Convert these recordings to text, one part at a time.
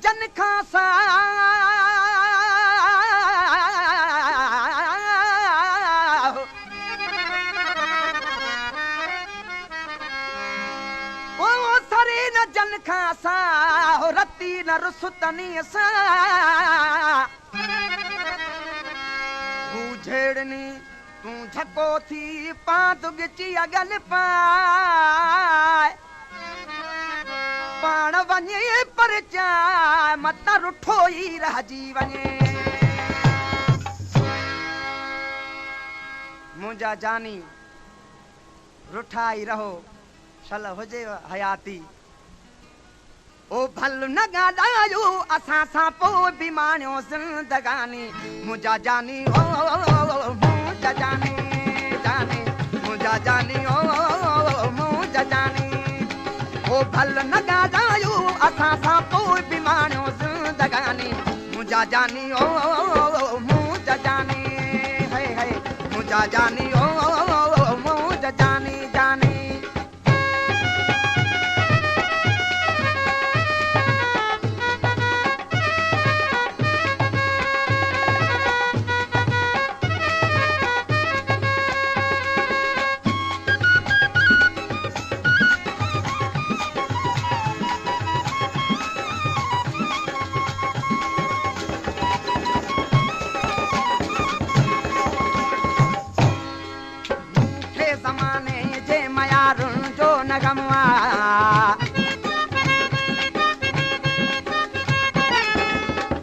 जन खासा ओ सरे न जन खासा रती न रुसतनी सा झेड़नी तू झको थी पात गिची अगल पाए पाण वञे पर चाय मत रुठो ई रहजी वञे मुंहिंजा जानी रुठा ई रहो शल हुजे हयाती ओ भल न ॻाल्हायो असां सां पोइ बि माणियो ज़िंदगानी मुंहिंजा जानी ओ मुंहिंजा जानी जानी मुंहिंजा जानी ओ मुंहिंजा जानी ओ भल न ॻाल्हायो असां सां पोइ बि माणियो ज़िंदगानी मुंहिंजा जानी ओ मुंहिंजा जानी है है मुंहिंजा जानी ओ मुंहिंजा जानी जानी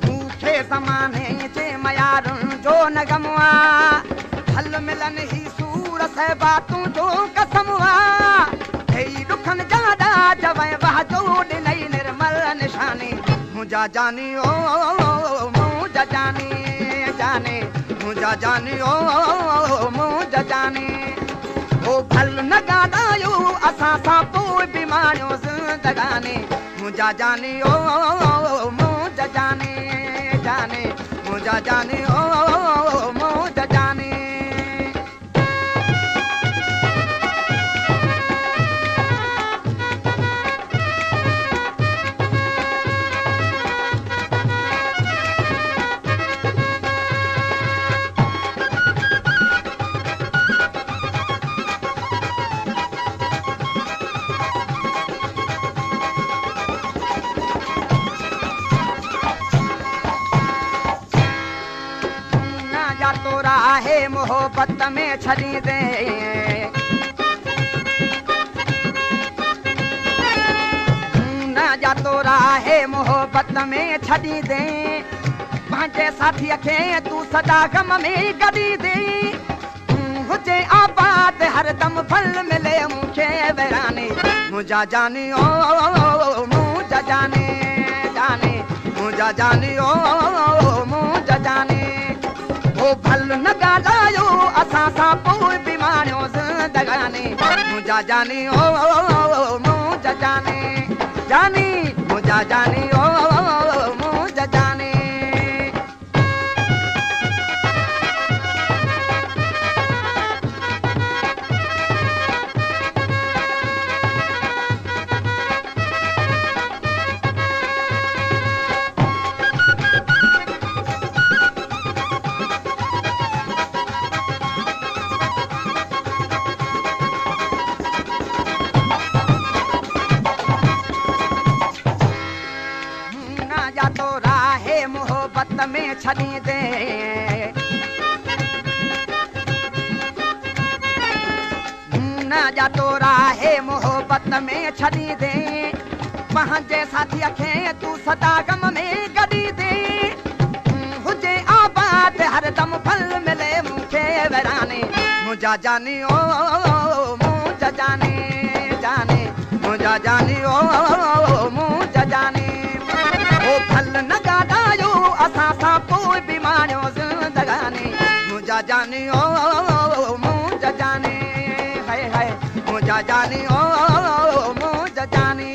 भूखे ज़माने जे मयारुनि जो न गमवा हल मिलन ही सूर सहबा तूं जो कसमवा हेई दुखन जा ॾाज वह वाह जो ॾिनई निर्मल निशानी मुंहिंजा जानी ओ मुंहिंजा जानी जाने मुंहिंजा जानी ओ मुंहिंजा जानी ओ भल न ॻाल्हायो असां सां पोइ बि माणियो ज़िंदगानी मुंहिंजा जानी ओ मुंहिंजा जानी जाने मुंहिंजा जानी ओ मुंहिंजा जानी है मोहब्बत में छड़ी दे न जा तो राहे मोहब्बत में छड़ी दे पंहिंजे साथीअ खे तूं सदा गम में कढी दे हुजे आबाद हरदम फल मिले मूंखे वैरानी मुंहिंजा जानी ओ मुंहिंजा जानी जानी मुंहिंजा जानी ओ मुंहिंजा जानी ओ भल न ॻाल्हायो असां सां पोइ बि माणियो ज़िंदगानी मुंहिंजा जानी ओ मुंहिंजा जानी जानी मुंहिंजा जानी ओ मुंहिंजा जानी में छड़ी दे न जा तो राहे मोहब्बत में छड़ी दे पंहिंजे साथीअ खे तूं सदा गम में कढी दे हुजे आबाद हरदम फल मिले मूंखे वैरानी मुंहिंजा जानी ओ मुंहिंजा जानी जानी मुंहिंजा जानी ओ मुंहिंजा जानी ओ फल न ॻाल्हायो असां सां पोइ बि माणियो ज़िंदगानी मुंहिंजा जानी ओ मुंहिंजा जानी है है मुंहिंजा जानी ओ मुंहिंजा जानी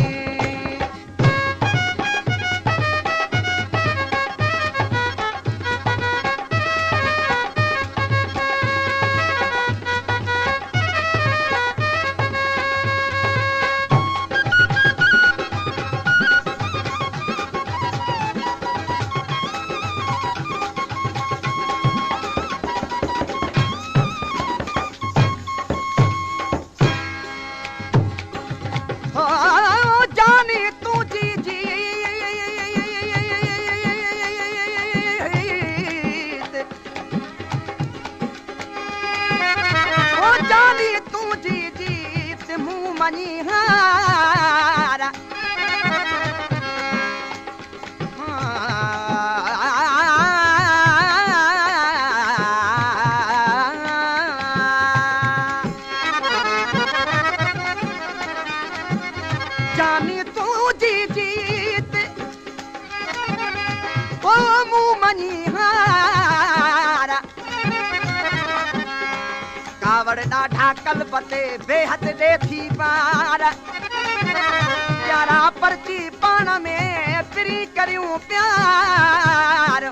मनीहारा जानी तू जी जीत ओ मुँह मनीहारा कावड़ ॾाढा कलपते बेहद देखी पार यारा परची पाण में पिरी करियूं प्यार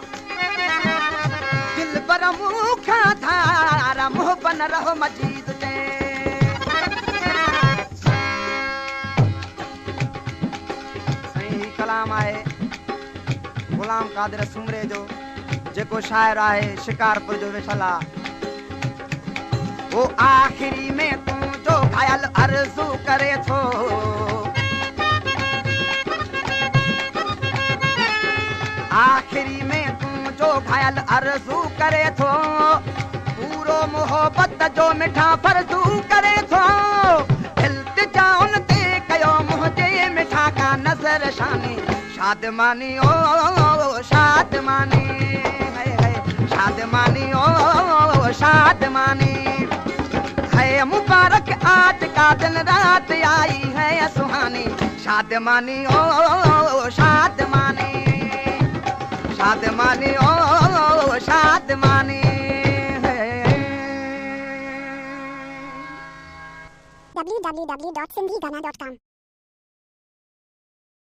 दिल पर मुखा धारा मुँह बन रहो मजीद ते सही कलाम आहे गुलाम कादिर सुमरे जो जेको शायर आहे शिकारपुर जो वेठल आहे वो आखिरी में तू जो घायल अर्जू करे थो आखिरी में तू जो घायल अर्जू करे थो पूरो मोहब्बत जो मिठा फर्जू करे थो इल्तिजा उन ते कयो मुझे मिठा का नजर शानी शादमानी ओ शादमानी शादमानी ओ शादमानी है मुबारक आज का दिन रात आई है सुहानी शादमानी ओ शादमानी शादमानी ओ शादमानी www.sindhigana.com